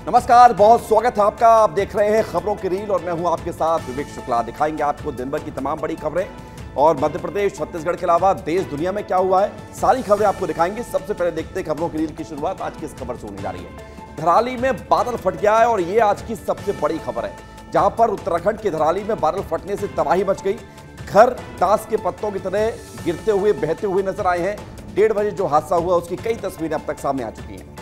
नमस्कार, बहुत स्वागत है आपका। आप देख रहे हैं खबरों की रील और मैं हूं आपके साथ विवेक शुक्ला। दिखाएंगे आपको दिन भर की तमाम बड़ी खबरें और मध्य प्रदेश, छत्तीसगढ़ के अलावा देश दुनिया में क्या हुआ है, सारी खबरें आपको दिखाएंगे। सबसे पहले देखते हैं खबरों की रील की शुरुआत आज की इस खबर से होने जा रही है। धराली में बादल फट गया है और ये आज की सबसे बड़ी खबर है, जहां पर उत्तराखंड के धराली में बादल फटने से तबाही मच गई। घर ताश के पत्तों की तरह गिरते हुए, बहते हुए नजर आए हैं। 1:30 बजे जो हादसा हुआ उसकी कई तस्वीरें अब तक सामने आ चुकी हैं।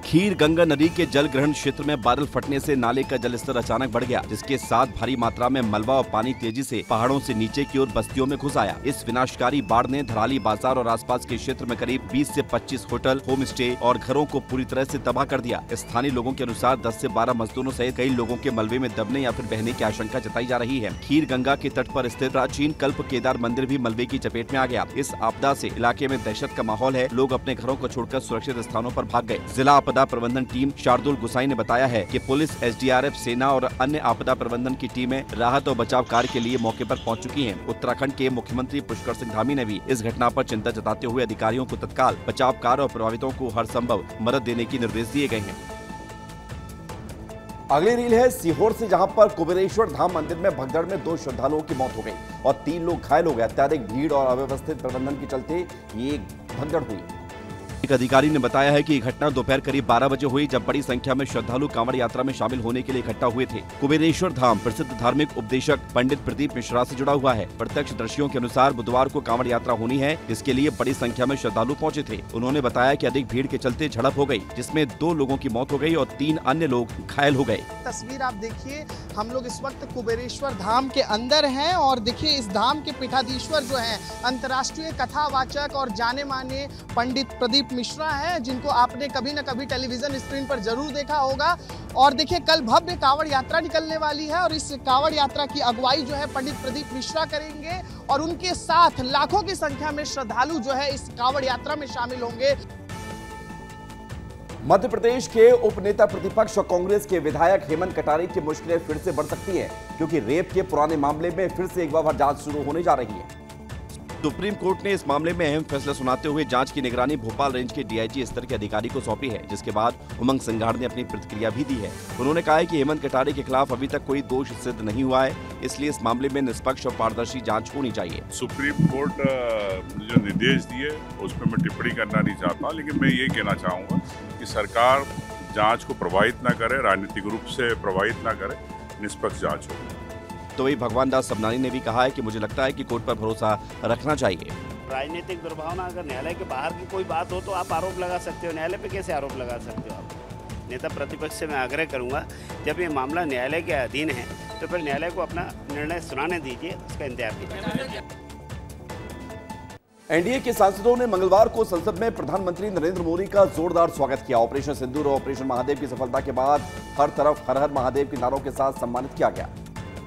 खीर गंगा नदी के जल ग्रहण क्षेत्र में बादल फटने से नाले का जलस्तर अचानक बढ़ गया, जिसके साथ भारी मात्रा में मलबा और पानी तेजी से पहाड़ों से नीचे की ओर बस्तियों में घुस आया। इस विनाशकारी बाढ़ ने धराली बाजार और आसपास के क्षेत्र में करीब 20 से 25 होटल, होम स्टे और घरों को पूरी तरह से तबाह कर दिया। स्थानीय लोगों के अनुसार 10 से 12 मजदूरों सहित कई लोगों के मलबे में दबने या फिर बहने की आशंका जताई जा रही है। खीर गंगा के तट पर स्थित प्राचीन कल्प केदार मंदिर भी मलबे की चपेट में आ गया। इस आपदा से इलाके में दहशत का माहौल है। लोग अपने घरों को छोड़कर सुरक्षित स्थानों पर भाग गए। जिला आपदा प्रबंधन टीम शार्दुल गुसाई ने बताया है कि पुलिस, एसडीआरएफ, सेना और अन्य आपदा प्रबंधन की टीमें राहत और बचाव कार्य के लिए मौके पर पहुंच चुकी हैं। उत्तराखंड के मुख्यमंत्री पुष्कर सिंह धामी ने भी इस घटना पर चिंता जताते हुए अधिकारियों को तत्काल बचाव कार्य और प्रभावितों को हर संभव मदद देने की निर्देश दिए गए हैं। अगली रील है सीहोर से, जहां पर कुबेरेश्वर धाम मंदिर में भगदड़ में 2 श्रद्धालुओं की मौत हो गई और 3 लोग घायल हो गए। अत्यधिक भीड़ और अव्यवस्थित प्रबंधन के चलते ये भगदड़ हुई। एक अधिकारी ने बताया है कि घटना दोपहर करीब 12 बजे हुई, जब बड़ी संख्या में श्रद्धालु कांवड़ यात्रा में शामिल होने के लिए इकट्ठा हुए थे। कुबेरेश्वर धाम प्रसिद्ध धार्मिक उपदेशक पंडित प्रदीप मिश्रा से जुड़ा हुआ है। प्रत्यक्षदर्शियों के अनुसार बुधवार को कांवड़ यात्रा होनी है, जिसके लिए बड़ी संख्या में श्रद्धालु पहुंचे थे। उन्होंने बताया कि अधिक भीड़ के चलते झड़प हो गई, जिसमें 2 लोगों की मौत हो गई और 3 अन्य लोग घायल हो गए। तस्वीर आप देखिए, हम लोग इस वक्त कुबेरेश्वर धाम के अंदर हैं और देखिए इस धाम के पीठाधीश्वर जो हैं अंतर्राष्ट्रीय कथावाचक और जाने माने पंडित प्रदीप मिश्रा हैं, जिनको आपने कभी न कभी टेलीविजन स्क्रीन पर जरूर देखा होगा। और देखिए कल भव्य कांवड़ यात्रा निकलने वाली है और इस कांवड़ यात्रा की अगुवाई जो है पंडित प्रदीप मिश्रा करेंगे और उनके साथ लाखों की संख्या में श्रद्धालु जो है इस कांवड़ यात्रा में शामिल होंगे। मध्य प्रदेश के उप नेता प्रतिपक्ष और कांग्रेस के विधायक हेमंत कटारे की मुश्किलें फिर से बढ़ सकती हैं, क्योंकि रेप के पुराने मामले में फिर से एक बार जांच शुरू होने जा रही है। सुप्रीम कोर्ट ने इस मामले में अहम फैसला सुनाते हुए जांच की निगरानी भोपाल रेंज के डीआईजी स्तर के अधिकारी को सौंपी है, जिसके बाद उमंग सिंघाड़ ने अपनी प्रतिक्रिया भी दी है। उन्होंने कहा है कि हेमंत कटारे के खिलाफ अभी तक कोई दोष सिद्ध नहीं हुआ है, इसलिए इस मामले में निष्पक्ष और पारदर्शी जांच होनी चाहिए। सुप्रीम कोर्ट ने जो निर्देश दिए उस पर मैं टिप्पणी करना नहीं चाहता, लेकिन मैं ये कहना चाहूँगा कि सरकार जाँच को प्रभावित न करे, राजनीतिक रूप से प्रभावित न करे, निष्पक्ष जाँच हो। तो वही भगवान दास सबनानी ने भी कहा है कि मुझे लगता है कि कोर्ट पर भरोसा रखना चाहिए। राजनीतिक दुर्भावना, अगर न्यायालय के बाहर की कोई बात हो तो आप आरोप लगा सकते हो, न्यायालय पे कैसे आरोप लगा सकते हो आप? नेता प्रतिपक्ष से मैं आग्रह करूंगा, जब ये मामला न्यायालय के अधीन है तो फिर न्यायालय को अपना निर्णय सुनाने दीजिए, उसका इंतजार कीजिए। एनडीए के सांसदों ने मंगलवार को संसद में प्रधानमंत्री नरेंद्र मोदी का जोरदार स्वागत किया। ऑपरेशन सिंदूर और ऑपरेशन महादेव की सफलता के बाद हर तरफ हर हर महादेव के नारों के साथ सम्मानित किया गया।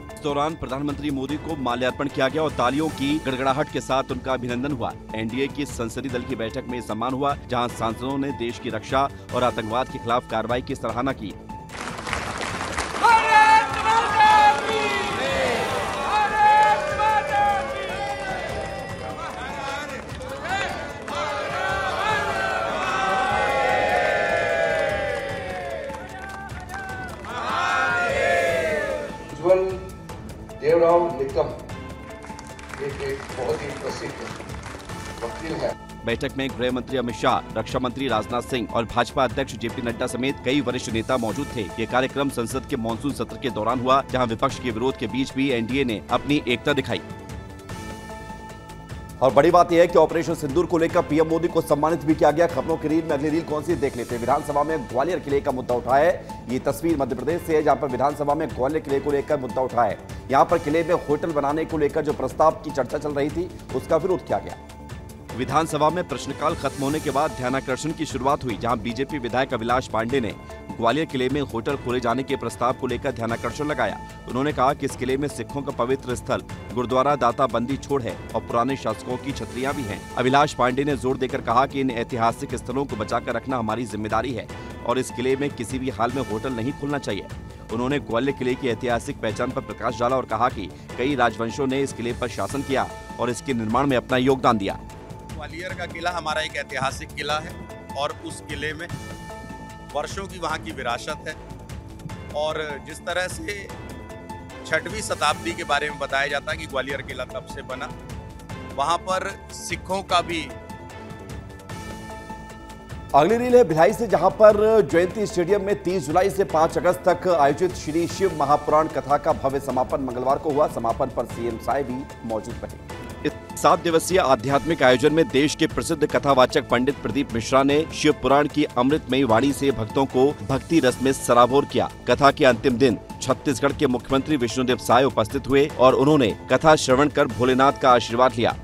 इस दौरान प्रधानमंत्री मोदी को माल्यार्पण किया गया और तालियों की गड़गड़ाहट के साथ उनका अभिनंदन हुआ। एनडीए की संसदीय दल की बैठक में सम्मान हुआ, जहां सांसदों ने देश की रक्षा और आतंकवाद के खिलाफ कार्रवाई की सराहना की। देवराव निकम एक बहुत ही प्रसिद्ध वकील है। बैठक में गृह मंत्री अमित शाह, रक्षा मंत्री राजनाथ सिंह और भाजपा अध्यक्ष जेपी नड्डा समेत कई वरिष्ठ नेता मौजूद थे। ये कार्यक्रम संसद के मॉनसून सत्र के दौरान हुआ, जहां विपक्ष के विरोध के बीच भी एनडीए ने अपनी एकता दिखाई। और बड़ी बात यह है कि ऑपरेशन सिंदूर को लेकर पीएम मोदी को सम्मानित भी किया गया। खबरों की रील में अगली रील कौन सी देख लेते हैं। विधानसभा में ग्वालियर किले का मुद्दा उठा है। ये तस्वीर मध्य प्रदेश से है, जहां पर विधानसभा में ग्वालियर किले को लेकर मुद्दा उठा है। यहां पर किले में होटल बनाने को लेकर जो प्रस्ताव की चर्चा चल रही थी, उसका विरोध किया गया। विधानसभा में प्रश्नकाल खत्म होने के बाद ध्यानाकर्षण की शुरुआत हुई, जहां बीजेपी विधायक अभिलाष पांडे ने ग्वालियर किले में होटल खोले जाने के प्रस्ताव को लेकर ध्यानाकर्षण लगाया। उन्होंने कहा कि इस किले में सिखों का पवित्र स्थल गुरुद्वारा दाता बंदी छोड़ है और पुराने शासकों की छतरियां भी हैं। अभिलाष पांडे ने जोर देकर कहा कि इन ऐतिहासिक स्थलों को बचाकर रखना हमारी जिम्मेदारी है और इस किले में किसी भी हाल में होटल नहीं खुलना चाहिए। उन्होंने ग्वालियर किले की ऐतिहासिक पहचान पर प्रकाश डाला और कहा कि कई राजवंशों ने इस किले पर शासन किया और इसके निर्माण में अपना योगदान दिया। ग्वालियर का किला हमारा एक ऐतिहासिक किला है और उस किले में वर्षों की वहाँ की विरासत है। और जिस तरह से 6वीं शताब्दी के बारे में बताया जाता है कि ग्वालियर किला कब से बना, वहाँ पर सिखों का भी। अगली रील है भिलाई से, जहां पर जयंती स्टेडियम में 30 जुलाई से 5 अगस्त तक आयोजित श्री शिव महापुराण कथा का भव्य समापन मंगलवार को हुआ। समापन पर सीएम साहब भी मौजूद रहे। इस 7 दिवसीय आध्यात्मिक आयोजन में देश के प्रसिद्ध कथावाचक पंडित प्रदीप मिश्रा ने शिव पुराण की अमृतमयी वाणी से भक्तों को भक्ति रस में सराबोर किया। कथा के अंतिम दिन छत्तीसगढ़ के मुख्यमंत्री विष्णुदेव साय उपस्थित हुए और उन्होंने कथा श्रवण कर भोलेनाथ का आशीर्वाद लिया।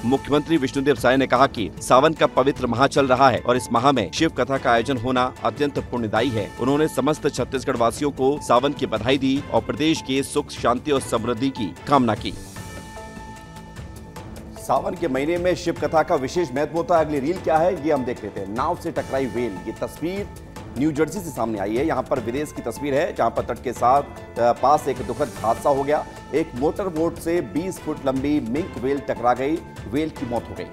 मुख्यमंत्री विष्णुदेव साय ने कहा कि सावन का पवित्र माह चल रहा है और इस माह में शिव कथा का आयोजन होना अत्यंत पुण्यदायी है। उन्होंने समस्त छत्तीसगढ़ वासियों को सावन की बधाई दी और प्रदेश के सुख, शांति और समृद्धि की कामना की। सावन के महीने में शिव कथा का विशेष महत्व होता है। अगली रील क्या है ये हम देख लेते हैं। नाव से टकराई व्हेल, ये तस्वीर न्यू जर्सी से सामने आई है। यहाँ पर विदेश की तस्वीर है जहाँ पर तट के पास एक दुखद हादसा हो गया। एक मोटर बोट से 20 फुट लंबी मिंक व्हेल टकरा गई, व्हेल की मौत हो गई।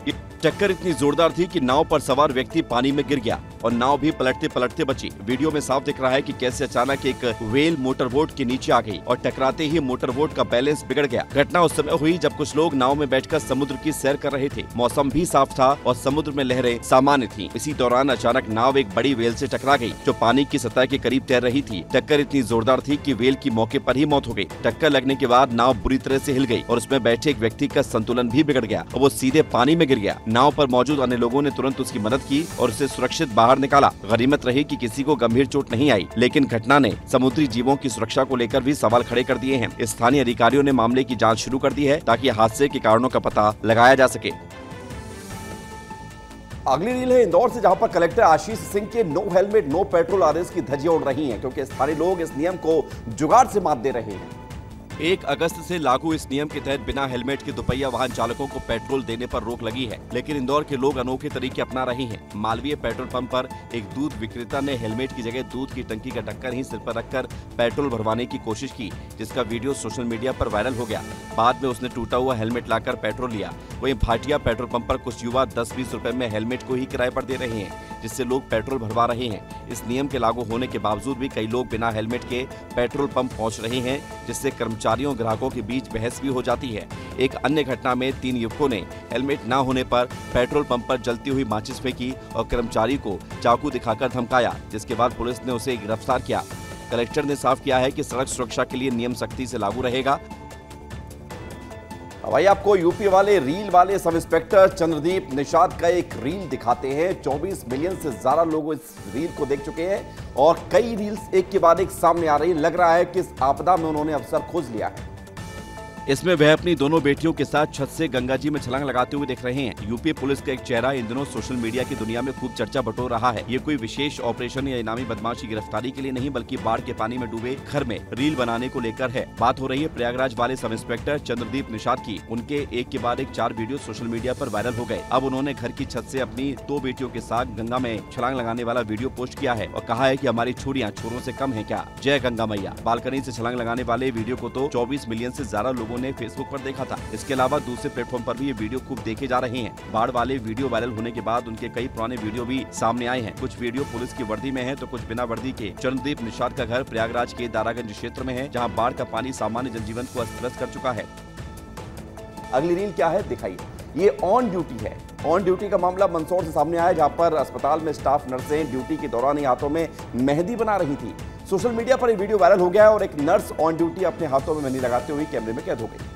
ये टक्कर इतनी जोरदार थी कि नाव पर सवार व्यक्ति पानी में गिर गया और नाव भी पलटते पलटते बची। वीडियो में साफ दिख रहा है कि कैसे अचानक एक व्हेल मोटरबोट के नीचे आ गई और टकराते ही मोटरबोट का बैलेंस बिगड़ गया। घटना उस समय हुई जब कुछ लोग नाव में बैठकर समुद्र की सैर कर रहे थे। मौसम भी साफ था और समुद्र में लहरें सामान्य थीं। इसी दौरान अचानक नाव एक बड़ी व्हेल से टकरा गई जो पानी की सतह के करीब तैर रही थी। टक्कर इतनी जोरदार थी कि व्हेल की मौके पर ही मौत हो गई। टक्कर लगने के बाद नाव बुरी तरह से हिल गई और उसमें बैठे एक व्यक्ति का संतुलन भी बिगड़ गया और वो सीधे पानी में गिर गया। नाव पर मौजूद अन्य लोगों ने तुरंत उसकी मदद की और उसे सुरक्षित बाहर निकाला। गनीमत रही कि किसी को गंभीर चोट नहीं आई, लेकिन घटना ने समुद्री जीवों की सुरक्षा को लेकर भी सवाल खड़े कर दिए हैं। स्थानीय अधिकारियों ने मामले की जांच शुरू कर दी है ताकि हादसे के कारणों का पता लगाया जा सके। अगली रील है इंदौर से, जहां पर कलेक्टर आशीष सिंह के नो हेलमेट नो पेट्रोल आदेश की धज्जियां उड़ रही हैं क्योंकि स्थानीय लोग इस नियम को जुगाड़ से मात दे रहे हैं। 1 अगस्त से लागू इस नियम के तहत बिना हेलमेट के दोपहिया वाहन चालकों को पेट्रोल देने पर रोक लगी है, लेकिन इंदौर के लोग अनोखे तरीके अपना रहे हैं। मालवीय पेट्रोल पंप पर एक दूध विक्रेता ने हेलमेट की जगह दूध की टंकी का ढक्कन ही सिर पर रखकर पेट्रोल भरवाने की कोशिश की, जिसका वीडियो सोशल मीडिया पर वायरल हो गया। बाद में उसने टूटा हुआ हेलमेट लाकर पेट्रोल लिया। वहीं भाटिया पेट्रोल पंप पर कुछ युवा 10-20 रुपए में हेलमेट को ही किराए पर दे रहे हैं, जिससे लोग पेट्रोल भरवा रहे हैं। इस नियम के लागू होने के बावजूद भी कई लोग बिना हेलमेट के पेट्रोल पंप पहुंच रहे हैं, जिससे कर्मचारियों ग्राहकों के बीच बहस भी हो जाती है। एक अन्य घटना में 3 युवकों ने हेलमेट न होने पर पेट्रोल पंप पर जलती हुई माचिस फेंकी और कर्मचारी को चाकू दिखाकर धमकाया, जिसके बाद पुलिस ने उसे गिरफ्तार किया। कलेक्टर ने साफ किया है कि सड़क सुरक्षा के लिए नियम सख्ती से लागू रहेगा। भाई आपको यूपी वाले रील वाले सब इंस्पेक्टर चंद्रदीप निषाद का एक रील दिखाते हैं। 24 मिलियन से ज्यादा लोग इस रील को देख चुके हैं और कई रील्स एक के बाद एक सामने आ रही। लग रहा है कि इस आपदा में उन्होंने अवसर खोज लिया है। इसमें वह अपनी दोनों बेटियों के साथ छत से गंगा जी में छलांग लगाते हुए दिख रहे हैं। यूपी पुलिस का एक चेहरा इन दिनों सोशल मीडिया की दुनिया में खूब चर्चा बटोर रहा है। ये कोई विशेष ऑपरेशन या इनामी बदमाश की गिरफ्तारी के लिए नहीं, बल्कि बाढ़ के पानी में डूबे घर में रील बनाने को लेकर है। बात हो रही है प्रयागराज वाले सब इंस्पेक्टर चंद्रदीप निषाद की। उनके एक के बाद एक 4 वीडियो सोशल मीडिया पर वायरल हो गए। अब उन्होंने घर की छत से अपनी 2 बेटियों के साथ गंगा में छलांग लगाने वाला वीडियो पोस्ट किया है और कहा है कि हमारी छोरियां छोरों से कम है क्या, जय गंगा मैया। बालकनी से छलांग लगाने वाले वीडियो को तो 24 मिलियन से ज्यादा लोगों ने फेसबुक पर देखा था। इसके अलावा दूसरे प्लेटफॉर्म पर भी ये वीडियो खूब देखे जा रहे हैं। बाढ़ वाले वीडियो वायरल होने के बाद उनके कई पुराने वीडियो भी सामने आए हैं। कुछ वीडियो पुलिस की वर्दी में है तो कुछ बिना वर्दी के। चंद्रदीप निषाद का घर प्रयागराज के दारागंज क्षेत्र में है, जहां बाढ़ का पानी सामान्य जनजीवन को अस्त व्यस्त कर चुका है। अगली रील क्या है दिखाइए। ये ऑन ड्यूटी है। ऑन ड्यूटी का मामला मंदसौर से सामने आया, जहां पर अस्पताल में स्टाफ नर्सें ड्यूटी के दौरान ही हाथों में मेहंदी बना रही थी। सोशल मीडिया पर ये वीडियो वायरल हो गया है और एक नर्स ऑन ड्यूटी अपने हाथों में मेहंदी लगाते हुए कैमरे में कैद हो गई।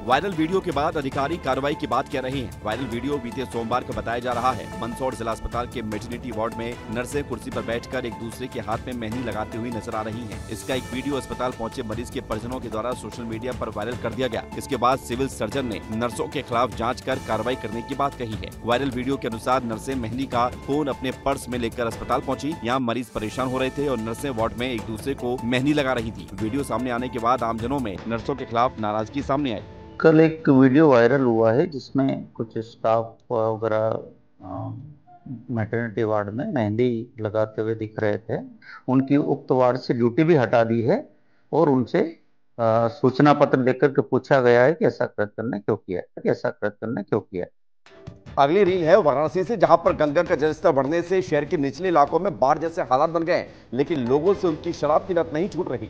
वायरल वीडियो के बाद अधिकारी कार्रवाई की बात कह रहे हैं। वायरल वीडियो बीते सोमवार को बताया जा रहा है। मंदसौर जिला अस्पताल के मैटरनिटी वार्ड में नर्सें कुर्सी पर बैठकर एक दूसरे के हाथ में मेहंदी लगाती हुई नजर आ रही हैं। इसका एक वीडियो अस्पताल पहुंचे मरीज के परिजनों के द्वारा सोशल मीडिया पर वायरल कर दिया गया। इसके बाद सिविल सर्जन ने नर्सों के खिलाफ जाँच कर कार्रवाई करने की बात कही है। वायरल वीडियो के अनुसार नर्सें मेहंदी का फोन अपने पर्स में लेकर अस्पताल पहुंची। यहाँ मरीज परेशान हो रहे थे और नर्सें वार्ड में एक दूसरे को मेहंदी लगा रही थी। वीडियो सामने आने के बाद आमजनों में नर्सों के खिलाफ नाराजगी सामने आई। कल एक वीडियो वायरल हुआ है जिसमें कुछ स्टाफ वगैरह मैटरनिटी वार्ड में मेहंदी लगाते हुए दिख रहे थे। उनकी उक्त वार्ड से ड्यूटी भी हटा दी है और उनसे सूचना पत्र देकर के पूछा गया है कि ऐसा कृत्य करने क्यों किया। अगली रील है वाराणसी से, जहां पर गंगा का जलस्तर बढ़ने से शहर के निचले इलाकों में बाढ़ जैसे हालात बन गए, लेकिन लोगों से उनकी शराब की लत नहीं छूट रही।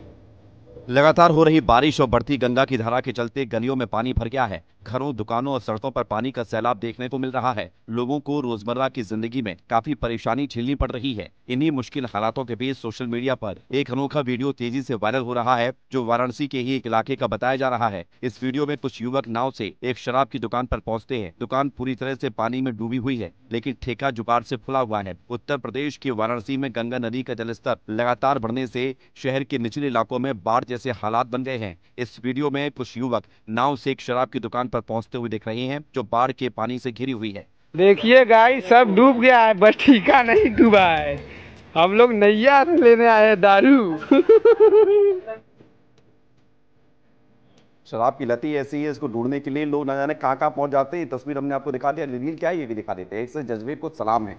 लगातार हो रही बारिश और बढ़ती गंगा की धारा के चलते गलियों में पानी भर गया है। घरों, दुकानों और सड़कों पर पानी का सैलाब देखने को मिल रहा है। लोगों को रोजमर्रा की जिंदगी में काफी परेशानी झेलनी पड़ रही है। इन्हीं मुश्किल हालातों के बीच सोशल मीडिया पर एक अनोखा वीडियो तेजी से वायरल हो रहा है, जो वाराणसी के ही एक इलाके का बताया जा रहा है। इस वीडियो में कुछ युवक नाव से एक शराब की दुकान पर पहुंचते हैं। दुकान पूरी तरह से पानी में डूबी हुई है, लेकिन ठेका जुगाड़ से खुला हुआ है। उत्तर प्रदेश के वाराणसी में गंगा नदी का जलस्तर लगातार बढ़ने से शहर के निचले इलाकों में बाढ़ जैसे हालात बन गए हैं। इस वीडियो में कुछ युवक नाव से एक शराब की दुकान पर पहुंचते हुए दिख रहे हैं, जो बाढ़ के पानी से घिरी हुई है। देखिए गाइस, सब डूब गया है, बस ठीका नहीं डूबा है। हम लोग नैया लेने आए हैं दारू। शराब की लती ऐसी है, इसको ढूंढने के लिए लोग न जाने कहां पहुंच जाते हैं। तस्वीर हमने आपको दिखा दिया, रील क्या है ये भी दिखा देते हैं। इससे जज्बे को सलाम है।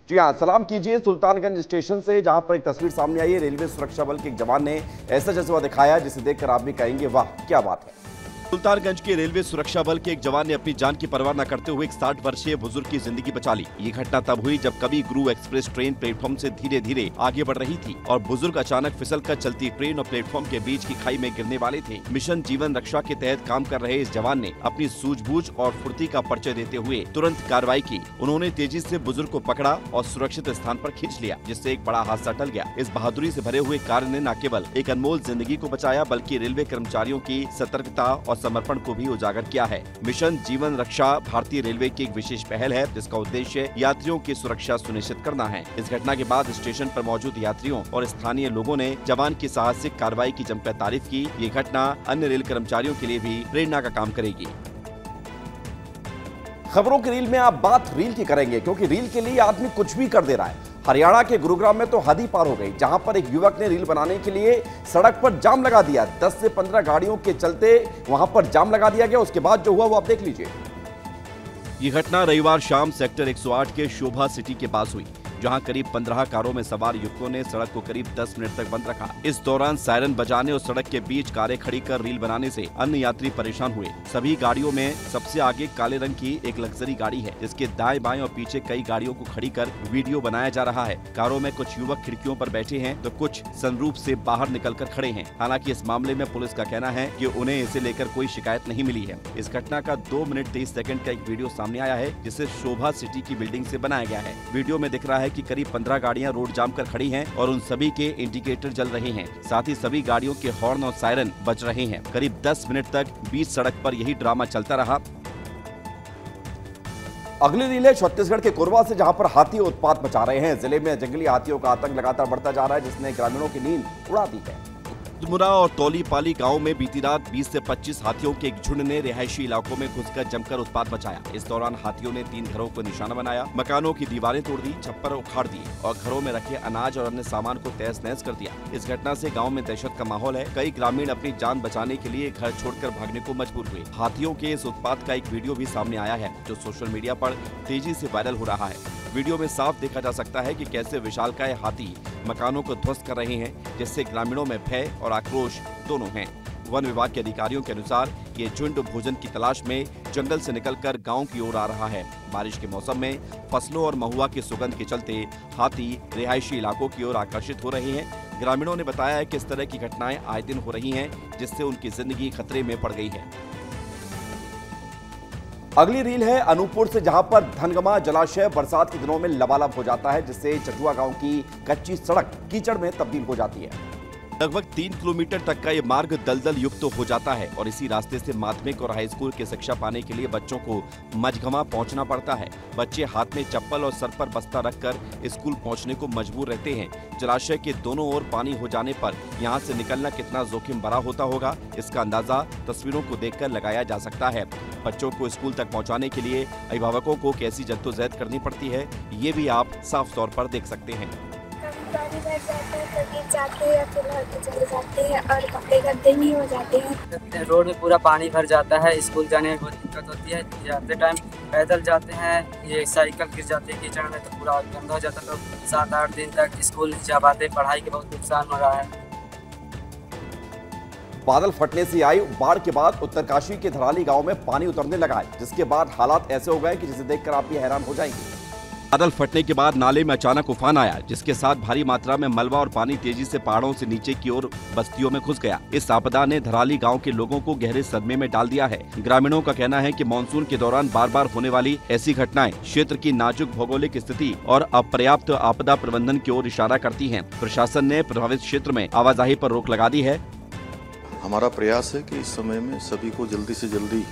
जी हाँ, सलाम कीजिए सुल्तानगंज स्टेशन से, जहां पर एक तस्वीर सामने आई है। रेलवे सुरक्षा बल के एक जवान ने ऐसा जज्बा दिखाया जिसे देखकर आप भी कहेंगे वाह क्या बात है। सुल्तानगंज के रेलवे सुरक्षा बल के एक जवान ने अपनी जान की परवाह न करते हुए एक 60 वर्षीय बुजुर्ग की जिंदगी बचा ली। ये घटना तब हुई जब कवि गुरु एक्सप्रेस ट्रेन प्लेटफॉर्म से धीरे धीरे आगे बढ़ रही थी और बुजुर्ग अचानक फिसलकर चलती ट्रेन और प्लेटफॉर्म के बीच की खाई में गिरने वाले थे। मिशन जीवन रक्षा के तहत काम कर रहे इस जवान ने अपनी सूझबूझ और फुर्ती का परिचय देते हुए तुरंत कार्रवाई की। उन्होंने तेजी से बुजुर्ग को पकड़ा और सुरक्षित स्थान पर खींच लिया, जिससे एक बड़ा हादसा टल गया। इस बहादुरी से भरे हुए कार्य ने न केवल एक अनमोल जिंदगी को बचाया, बल्कि रेलवे कर्मचारियों की सतर्कता और समर्पण को भी उजागर किया है। मिशन जीवन रक्षा भारतीय रेलवे की एक विशेष पहल है, जिसका उद्देश्य यात्रियों की सुरक्षा सुनिश्चित करना है। इस घटना के बाद स्टेशन पर मौजूद यात्रियों और स्थानीय लोगों ने जवान की साहसिक कार्रवाई की जमकर तारीफ की। ये घटना अन्य रेल कर्मचारियों के लिए भी प्रेरणा का काम करेगी। खबरों की रील में आप बात रील की करेंगे, क्योंकि रील के लिए आदमी कुछ भी कर दे रहा है। हरियाणा के गुरुग्राम में तो हद ही पार हो गई, जहां पर एक युवक ने रील बनाने के लिए सड़क पर जाम लगा दिया। 10 से 15 गाड़ियों के चलते वहां पर जाम लगा दिया गया। उसके बाद जो हुआ वो आप देख लीजिए। ये घटना रविवार शाम सेक्टर 108 के शोभा सिटी के पास हुई, जहां करीब 15 कारों में सवार युवकों ने सड़क को करीब 10 मिनट तक बंद रखा। इस दौरान सायरन बजाने और सड़क के बीच कारें खड़ी कर रील बनाने से अन्य यात्री परेशान हुए। सभी गाड़ियों में सबसे आगे काले रंग की एक लग्जरी गाड़ी है, जिसके दाएं बाएं और पीछे कई गाड़ियों को खड़ी कर वीडियो बनाया जा रहा है। कारों में कुछ युवक खिड़कियों पर बैठे हैं तो कुछ सनरूफ से बाहर निकलकर खड़े हैं। हालांकि इस मामले में पुलिस का कहना है कि उन्हें इसे लेकर कोई शिकायत नहीं मिली है। इस घटना का 2 मिनट 23 सेकंड का एक वीडियो सामने आया है, जिसे शोभा सिटी की बिल्डिंग से बनाया गया है। वीडियो में दिख रहा है कि करीब 15 गाड़ियां रोड जाम कर खड़ी हैं और उन सभी के इंडिकेटर जल रहे हैं। साथ ही सभी गाड़ियों के हॉर्न और सायरन बज रहे हैं। करीब 10 मिनट तक बीच सड़क पर यही ड्रामा चलता रहा। अगली रील है छत्तीसगढ़ के कोरबा से, जहां पर हाथी उत्पात मचा रहे हैं। जिले में जंगली हाथियों का आतंक लगातार बढ़ता जा रहा है, जिसने ग्रामीणों की नींद उड़ा दी है। दुमुरा और तौलीपाली गांव में बीती रात 20 से 25 हाथियों के एक झुंड ने रिहायशी इलाकों में घुसकर जमकर उत्पात मचाया। इस दौरान हाथियों ने 3 घरों को निशाना बनाया, मकानों की दीवारें तोड़ दी, छप्पर उखाड़ दिए और घरों में रखे अनाज और अन्य सामान को तहस नहस कर दिया। इस घटना से गांव में दहशत का माहौल है। कई ग्रामीण अपनी जान बचाने के लिए घर छोड़कर भागने को मजबूर हुए। हाथियों के इस उत्पात का एक वीडियो भी सामने आया है, जो सोशल मीडिया पर तेजी से वायरल हो रहा है। वीडियो में साफ देखा जा सकता है कि कैसे विशालकाय हाथी मकानों को ध्वस्त कर रहे हैं, जिससे ग्रामीणों में भय और आक्रोश दोनों हैं। वन विभाग के अधिकारियों के अनुसार ये झुंड भोजन की तलाश में जंगल से निकलकर गांव की ओर आ रहा है। बारिश के मौसम में फसलों और महुआ की सुगंध के चलते हाथी रिहायशी इलाकों की ओर आकर्षित हो रहे हैं। ग्रामीणों ने बताया है कि इस तरह की घटनाएं आए दिन हो रही हैं, जिससे उनकी जिंदगी खतरे में पड़ गई है। अगली रील है अनूपपुर से, जहां पर धनगमा जलाशय बरसात के दिनों में लबालब हो जाता है, जिससे चटुआ गांव की कच्ची सड़क कीचड़ में तब्दील हो जाती है। लगभग 3 किलोमीटर तक का ये मार्ग दलदल युक्त हो जाता है और इसी रास्ते से माध्यमिक और हाई स्कूल की शिक्षा पाने के लिए बच्चों को मझगमा पहुंचना पड़ता है। बच्चे हाथ में चप्पल और सर पर बस्ता रखकर स्कूल पहुंचने को मजबूर रहते हैं। जलाशय के दोनों ओर पानी हो जाने पर यहां से निकलना कितना जोखिम भरा होता होगा, इसका अंदाजा तस्वीरों को देखकर लगाया जा सकता है। बच्चों को स्कूल तक पहुँचाने के लिए अभिभावकों को कैसी जद्दोजहद करनी पड़ती है, ये भी आप साफ तौर पर देख सकते हैं। पानी भर जाता है, कभी जाते हैं या फिर लड़के चले जाते हैं और कपड़े गंदे भी हो जाते हैं। रोड में पूरा पानी भर जाता है, स्कूल जाने में बहुत दिक्कत होती है। जाते टाइम पैदल जाते हैं, ये साइकिल गिर जाते हैं कीचड़ में तो पूरा गंदा हो जाता, तो 7-8 दिन तक स्कूल नहीं जा पाते, पढ़ाई के बहुत नुकसान हो रहा है। बादल फटने से आई बाढ़ के बाद उत्तरकाशी के धराली गांव में पानी उतरने लगा है, जिसके बाद हालात ऐसे हो गए कि जिसे देखकर आप भी हैरान हो जाएंगे। बादल फटने के बाद नाले में अचानक उफान आया, जिसके साथ भारी मात्रा में मलबा और पानी तेजी से पहाड़ों से नीचे की ओर बस्तियों में घुस गया। इस आपदा ने धराली गांव के लोगों को गहरे सदमे में डाल दिया है। ग्रामीणों का कहना है कि मानसून के दौरान बार बार होने वाली ऐसी घटनाएं क्षेत्र की नाजुक भौगोलिक स्थिति और अपर्याप्त आपदा प्रबंधन की ओर इशारा करती है। प्रशासन ने प्रभावित क्षेत्र में आवाजाही पर रोक लगा दी है। हमारा प्रयास है कि इस समय में सभी को जल्दी से जल्दी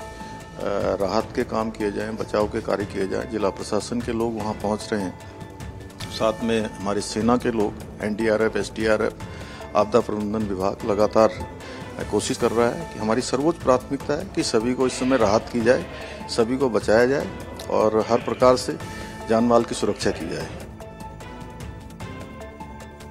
राहत के काम किए जाएं, बचाव के कार्य किए जाएं। जिला प्रशासन के लोग वहां पहुंच रहे हैं, साथ में हमारी सेना के लोग, एनडीआरएफ, एसडीआरएफ, आपदा प्रबंधन विभाग लगातार कोशिश कर रहा है कि हमारी सर्वोच्च प्राथमिकता है कि सभी को इस समय राहत की जाए, सभी को बचाया जाए और हर प्रकार से जान माल की सुरक्षा की जाए।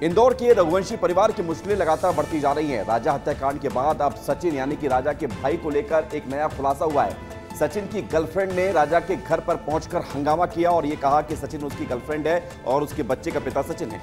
इंदौर के रघुवंशी परिवार की मुश्किलें लगातार बढ़ती जा रही हैं। राजा हत्याकांड के बाद अब सचिन यानी कि राजा के भाई को लेकर एक नया खुलासा हुआ है। सचिन की गर्लफ्रेंड ने राजा के घर पर पहुंचकर हंगामा किया और ये कहा कि सचिन उसकी गर्लफ्रेंड है और उसके बच्चे का पिता सचिन है।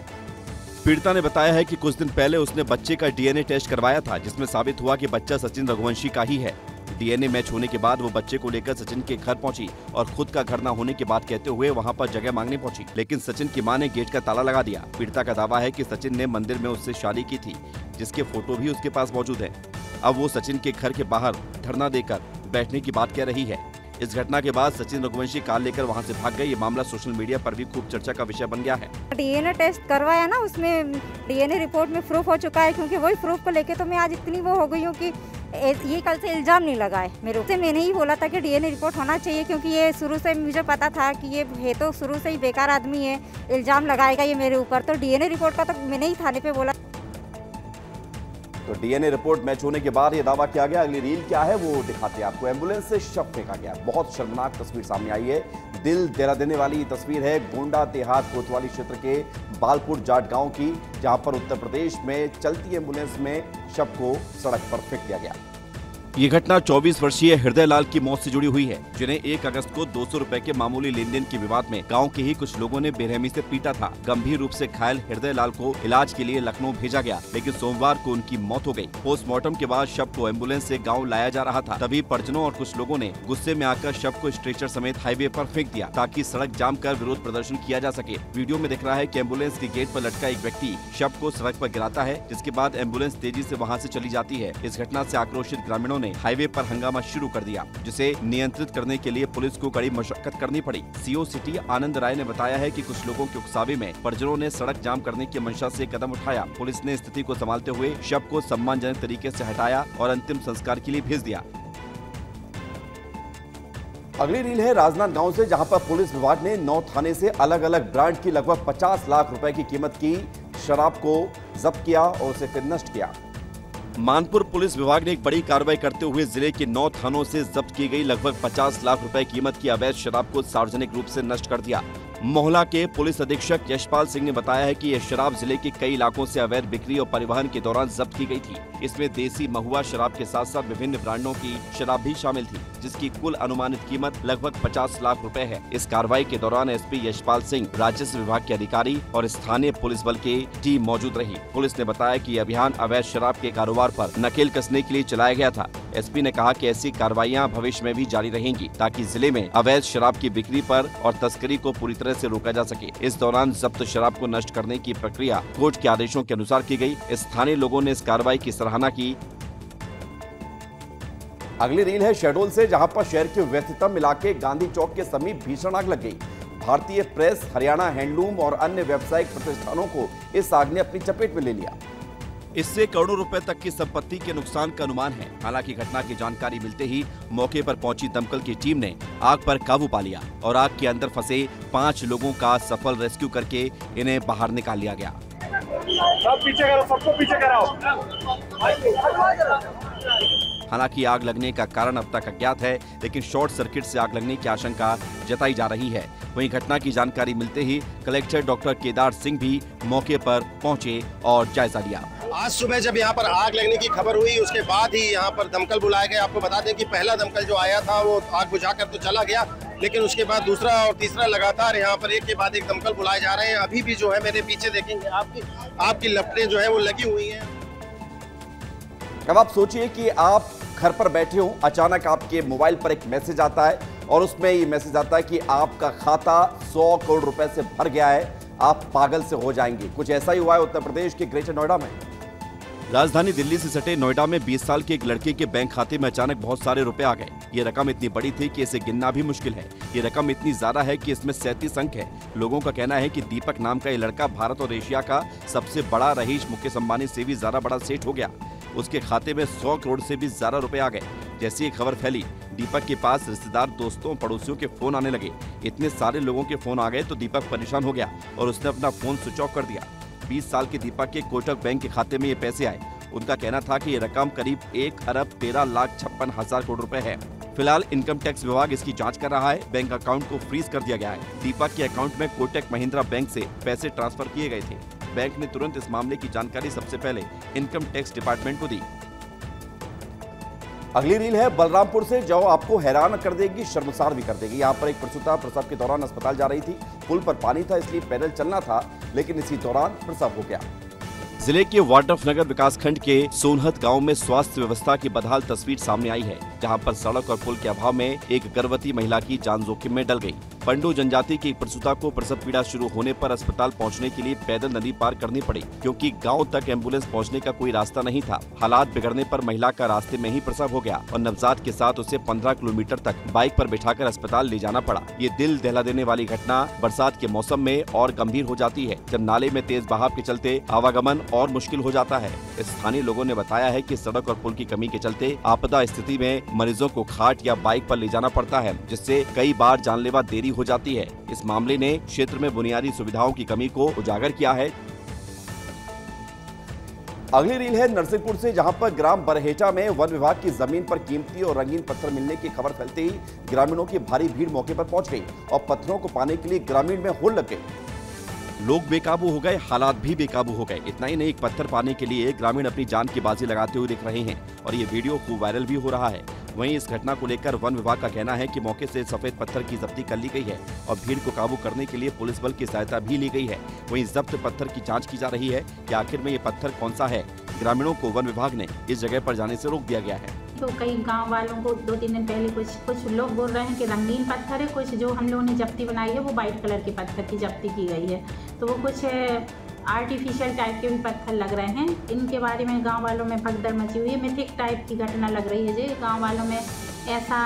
पीड़िता ने बताया है कि कुछ दिन पहले उसने बच्चे का डीएनए टेस्ट करवाया था, जिसमें साबित हुआ कि बच्चा सचिन रघुवंशी का ही है। डीएनए मैच होने के बाद वो बच्चे को लेकर सचिन के घर पहुंची और खुद का घर न होने की बात कहते हुए वहां पर जगह मांगने पहुंची, लेकिन सचिन की मां ने गेट का ताला लगा दिया। पीड़िता का दावा है कि सचिन ने मंदिर में उससे शादी की थी, जिसके फोटो भी उसके पास मौजूद है। अब वो सचिन के घर के बाहर धरना देकर बैठने की बात कह रही है। इस घटना के बाद सचिन रघुवंशी कार लेकर वहां से भाग गए। ये मामला सोशल मीडिया पर भी खूब चर्चा का विषय बन गया है। डीएनए टेस्ट करवाया ना, उसमें डीएनए रिपोर्ट में प्रूफ हो चुका है, क्योंकि वही प्रूफ को लेके तो मैं आज इतनी वो हो गई हूँ कि ये कल से इल्जाम नहीं लगा है मेरे ऊपर। मैंने ही बोला था कि डीएनए रिपोर्ट होना चाहिए, क्योंकि ये शुरू से मुझे पता था कि ये है तो शुरू से ही बेकार आदमी है, इल्जाम लगाएगा ये मेरे ऊपर। तो डीएनए रिपोर्ट का तो मैंने ही थाने पे बोला। तो डीएनए रिपोर्ट मैच होने के बाद ये दावा किया गया। अगली रील क्या है वो दिखाते हैं आपको। एम्बुलेंस से शव फेंका गया, बहुत शर्मनाक तस्वीर सामने आई है। दिल दहला देने वाली ये तस्वीर है गोंडा देहात कोतवाली क्षेत्र के बालपुर जाट गांव की, जहां पर उत्तर प्रदेश में चलती एम्बुलेंस में शव को सड़क पर फेंक दिया गया। ये घटना 24 वर्षीय हृदय लाल की मौत से जुड़ी हुई है, जिन्हें 1 अगस्त को 200 रुपए के मामूली लेन देन के विवाद में गांव के ही कुछ लोगों ने बेरहमी से पीटा था। गंभीर रूप से घायल हृदय लाल को इलाज के लिए लखनऊ भेजा गया, लेकिन सोमवार को उनकी मौत हो गई। पोस्टमार्टम के बाद शव को एम्बुलेंस से गाँव लाया जा रहा था, तभी परिजनों और कुछ लोगों ने गुस्से में आकर शव को स्ट्रेचर समेत हाईवे पर फेंक दिया, ताकि सड़क जाम कर विरोध प्रदर्शन किया जा सके। वीडियो में दिख रहा है कि एम्बुलेंस के गेट पर लटका एक व्यक्ति शव को सड़क पर गिराता है, जिसके बाद एम्बुलेंस तेजी से वहाँ से चली जाती है। इस घटना से आक्रोशित ग्रामीणों ने हाईवे पर हंगामा शुरू कर दिया, जिसे नियंत्रित करने के लिए पुलिस को कड़ी मशक्कत करनी पड़ी। सीओ सिटी आनंद राय ने बताया है कि कुछ लोगों के उकसावे में परिजनों ने सड़क जाम करने की मंशा से कदम उठाया। पुलिस ने स्थिति को संभालते हुए शव को सम्मानजनक तरीके से हटाया और अंतिम संस्कार के लिए भेज दिया। अगली रील है राजनांद गांव से, जहां पर पुलिस विभाग ने 9 थाने से अलग अलग ब्रांड की लगभग 50 लाख रुपए की कीमत की शराब को जब्त किया और उसे फिर नष्ट किया। मानपुर पुलिस विभाग ने एक बड़ी कार्रवाई करते हुए जिले के 9 थानों से जब्त की गई लगभग 50 लाख रुपए कीमत की अवैध शराब को सार्वजनिक रूप से नष्ट कर दिया। मोहला के पुलिस अधीक्षक यशपाल सिंह ने बताया है कि यह शराब जिले के कई इलाकों से अवैध बिक्री और परिवहन के दौरान जब्त की गई थी। इसमें देसी महुआ शराब के साथ साथ विभिन्न ब्रांडों की शराब भी शामिल थी, जिसकी कुल अनुमानित कीमत लगभग 50 लाख रुपए है। इस कार्रवाई के दौरान एसपी यशपाल सिंह, राजस्व विभाग के अधिकारी और स्थानीय पुलिस बल की टीम मौजूद रही। पुलिस ने बताया कि यह अभियान अवैध शराब के कारोबार पर नकेल कसने के लिए चलाया गया था। एसपी ने कहा कि ऐसी कार्रवाइयां भविष्य में भी जारी रहेंगी, ताकि जिले में अवैध शराब की बिक्री पर और तस्करी को पूरी तरह से रोका जा सके। इस दौरान जब्त शराब को नष्ट करने की प्रक्रिया कोर्ट के आदेशों के अनुसार की गई। स्थानीय लोगों ने इस कार्रवाई की सराहना की। अगली रील है शहडोल से, जहां पर शहर के व्यस्ततम इलाके गांधी चौक के समीप भीषण आग लग गई। भारतीय प्रेस, हरियाणा हैंडलूम और अन्य व्यावसायिक प्रतिष्ठानों को इस आग ने अपनी चपेट में ले लिया। इससे करोड़ों रुपए तक की संपत्ति के नुकसान का अनुमान है। हालांकि घटना की जानकारी मिलते ही मौके पर पहुंची दमकल की टीम ने आग पर काबू पा लिया और आग के अंदर फंसे 5 लोगों का सफल रेस्क्यू करके इन्हें बाहर निकाल लिया गया। सब पीछे करो, सबको पीछे कराओ। हालांकि आग लगने का कारण अब तक अज्ञात है, लेकिन शॉर्ट सर्किट से आग लगने की आशंका जताई जा रही है। वहीं घटना की जानकारी मिलते ही कलेक्टर डॉक्टर केदार सिंह भी मौके पर पहुंचे और जायजा लिया। आज सुबह जब यहाँ पर आग लगने की खबर हुई, उसके बाद ही यहाँ पर दमकल बुलाया गया। आपको बता दें कि पहला दमकल जो आया था वो आग बुझाकर तो चला गया, लेकिन उसके बाद दूसरा और तीसरा लगातार यहाँ पर एक के बाद एक दमकल बुलाए जा रहे हैं। अभी भी जो है मेरे पीछे देखेंगे आपकी लपटें जो है वो लगी हुई हैं। अब आप सोचिए कि आप घर पर बैठे हो, अचानक आपके मोबाइल पर एक मैसेज आता है और उसमें ये मैसेज आता है कि आपका खाता 100 करोड़ रुपए से भर गया है, आप पागल से हो जाएंगे। कुछ ऐसा ही हुआ है उत्तर प्रदेश के ग्रेटर नोएडा में। राजधानी दिल्ली से सटे नोएडा में 20 साल के एक लड़के के बैंक खाते में अचानक बहुत सारे रुपए आ गए। ये रकम इतनी बड़ी थी कि इसे गिनना भी मुश्किल है। ये रकम इतनी ज्यादा है कि इसमें 37 अंक है। लोगों का कहना है कि दीपक नाम का ये लड़का भारत और एशिया का सबसे बड़ा रईस मुकेश अंबानी से भी ज्यादा बड़ा सेठ हो गया। उसके खाते में 100 करोड़ से भी ज्यादा रुपए आ गए। जैसी ये खबर फैली, दीपक के पास रिश्तेदार, दोस्तों, पड़ोसियों के फोन आने लगे। इतने सारे लोगों के फोन आ गए तो दीपक परेशान हो गया और उसने अपना फोन स्विच ऑफ कर दिया। 20 साल के दीपक के कोटक बैंक के खाते में ये पैसे आए। उनका कहना था कि ये रकम करीब 1,13,56,000 करोड़ रुपए है। फिलहाल इनकम टैक्स विभाग इसकी जांच कर रहा है। बैंक अकाउंट को फ्रीज कर दिया गया है। दीपक के अकाउंट में कोटक महिंद्रा बैंक से पैसे ट्रांसफर किए गए थे। बैंक ने तुरंत इस मामले की जानकारी सबसे पहले इनकम टैक्स डिपार्टमेंट को दी। अगली रील है बलरामपुर से, जो आपको हैरान कर देगी, शर्मसार भी कर देगी। यहाँ पर एक प्रसूता प्रसव के दौरान अस्पताल जा रही थी। पुल पर पानी था, इसलिए पैदल चलना था, लेकिन इसी दौरान प्रसव हो गया। जिले के वाड्रफनगर विकासखंड के सोनहत गांव में स्वास्थ्य व्यवस्था की बदहाल तस्वीर सामने आई है, जहां पर सड़क और पुल के अभाव में एक गर्भवती महिला की जान जोखिम में डल गई। पंडू जनजाति की एक प्रसूता को प्रसव पीड़ा शुरू होने पर अस्पताल पहुंचने के लिए पैदल नदी पार करनी पड़ी, क्योंकि गांव तक एम्बुलेंस पहुंचने का कोई रास्ता नहीं था। हालात बिगड़ने पर महिला का रास्ते में ही प्रसव हो गया और नवजात के साथ उसे 15 किलोमीटर तक बाइक पर बिठाकर अस्पताल ले जाना पड़ा। ये दिल दहला देने वाली घटना बरसात के मौसम में और गंभीर हो जाती है, जब नाले में तेज बहाव के चलते आवागमन और मुश्किल हो जाता है। स्थानीय लोगों ने बताया है कि सड़क और पुल की कमी के चलते आपदा स्थिति में मरीजों को खाट या बाइक पर ले जाना पड़ता है, जिससे कई बार जानलेवा देरी हो जाती है। इस मामले ने क्षेत्र में बुनियादी सुविधाओं की कमी को उजागर किया है। अगली रील है नरसिंहपुर से, जहां पर ग्राम बरहेटा में वन विभाग की जमीन पर कीमती और रंगीन पत्थर मिलने की खबर फैलते ही ग्रामीणों की भारी भीड़ मौके पर पहुंच गई और पत्थरों को पाने के लिए ग्रामीण में होड़ लग गई। लोग बेकाबू हो गए, हालात भी बेकाबू हो गए। इतना ही नहीं, एक पत्थर पाने के लिए ग्रामीण अपनी जान की बाजी लगाते हुए दिख रहे हैं और ये वीडियो खूब वायरल भी हो रहा है। वहीं इस घटना को लेकर वन विभाग का कहना है कि मौके से सफेद पत्थर की जब्ती कर ली गई है और भीड़ को काबू करने के लिए पुलिस बल की सहायता भी ली गई है। वहीं जब्त पत्थर की जांच की जा रही है कि आखिर में ये पत्थर कौन सा है। ग्रामीणों को वन विभाग ने इस जगह पर जाने से रोक दिया गया है। तो कई गांव वालों को 2-3 दिन पहले कुछ लोग बोल रहे हैं कि रंगीन पत्थर है, कुछ जो हम लोगों ने जब्ती बनाई है वो वाइट कलर के पत्थर की जब्ती की गई है, तो वो कुछ आर्टिफिशियल टाइप के भी पत्थर लग रहे हैं। इनके बारे में गांव वालों में भगदड़ मची हुई है। मिथिक टाइप की घटना लग रही है। जो गांव वालों में ऐसा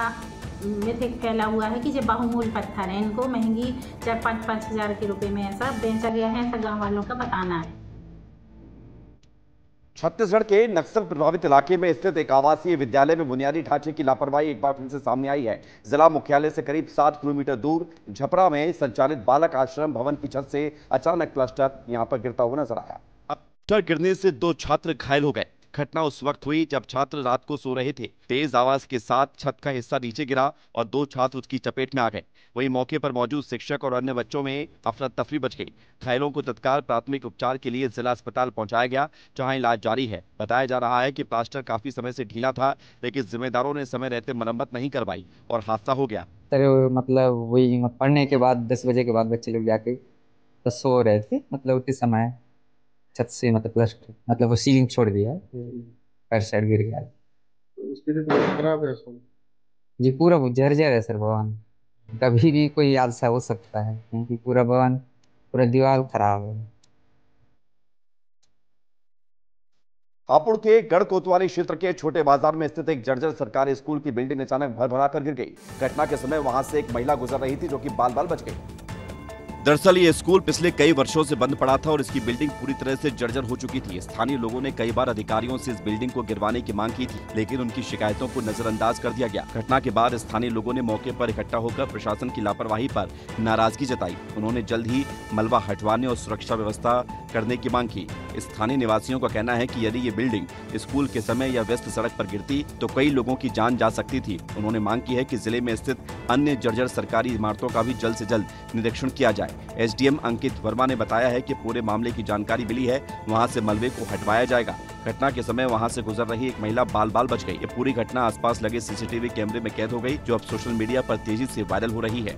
मिथिक फैला हुआ है कि जो बहुमूल्य पत्थर है, इनको महंगी 4-5 हज़ार के रुपए में ऐसा बेचा गया है, ऐसा गाँव वालों का बताना है। छत्तीसगढ़ के नक्सल प्रभावित इलाके में स्थित एक आवासीय विद्यालय में बुनियादी ढांचे की लापरवाही एक बार फिर से सामने आई है। जिला मुख्यालय से करीब 7 किलोमीटर दूर झपरा में संचालित बालक आश्रम भवन की छत से अचानक प्लास्टर यहां पर गिरता हुआ नजर आया। प्लास्टर गिरने से 2 छात्र घायल हो गए। घटना उस वक्त हुई जब छात्र रात को सो रहे थे। तेज आवाज के साथ छत का हिस्सा नीचे गिरा और 2 छात्र उसकी चपेट में आ गए। वहीं मौके पर मौजूद शिक्षक और अन्य बच्चों में अफरा तफरी मच गई। घायलों को तत्काल प्राथमिक उपचार के लिए जिला अस्पताल पहुंचाया गया, जहां इलाज जारी है। बताया जा रहा है कि प्लास्टर काफी समय से ढीला था, लेकिन जिम्मेदारों ने समय रहते मरम्मत नहीं करवाई और हादसा हो गया। मतलब वही पढ़ने के बाद 10 बजे के बाद बच्चे लोग जाके तो सो रहे थे, मतलब उतने समय छत से मतलब प्लास्टर मतलब वो सीलिंग छोड़ दिया, पैर साइड गिर गया। खराब है जी, पूरा जर्जर है सर भवन। कभी भी कोई हादसा हो सकता है, क्योंकि पूरा भवन पूरा दीवार खराब है। हापुड़ के गढ़ कोतवाली क्षेत्र के छोटे बाजार में स्थित एक जर्जर सरकारी स्कूल की बिल्डिंग अचानक भर कर गिर गई। घटना के समय वहां से एक महिला गुजर रही थी, जो कि बाल बाल बच गई। दरअसल ये स्कूल पिछले कई वर्षों से बंद पड़ा था और इसकी बिल्डिंग पूरी तरह से जर्जर हो चुकी थी। स्थानीय लोगों ने कई बार अधिकारियों से इस बिल्डिंग को गिरवाने की मांग की थी, लेकिन उनकी शिकायतों को नजरअंदाज कर दिया गया। घटना के बाद स्थानीय लोगों ने मौके पर इकट्ठा होकर प्रशासन की लापरवाही पर नाराजगी जताई। उन्होंने जल्द ही मलबा हटवाने और सुरक्षा व्यवस्था करने की मांग की। स्थानीय निवासियों का कहना है कि यदि ये बिल्डिंग स्कूल के समय या व्यस्त सड़क पर गिरती तो कई लोगों की जान जा सकती थी। उन्होंने मांग की है कि जिले में स्थित अन्य जर्जर सरकारी इमारतों का भी जल्द से जल्द निरीक्षण किया जाए। एसडीएम अंकित वर्मा ने बताया है कि पूरे मामले की जानकारी मिली है, वहां से मलबे को हटवाया जाएगा। घटना के समय वहां से गुजर रही एक महिला बाल बाल बच गई। ये पूरी घटना आसपास लगे सीसीटीवी कैमरे में कैद हो गई, जो अब सोशल मीडिया पर तेजी से वायरल हो रही है।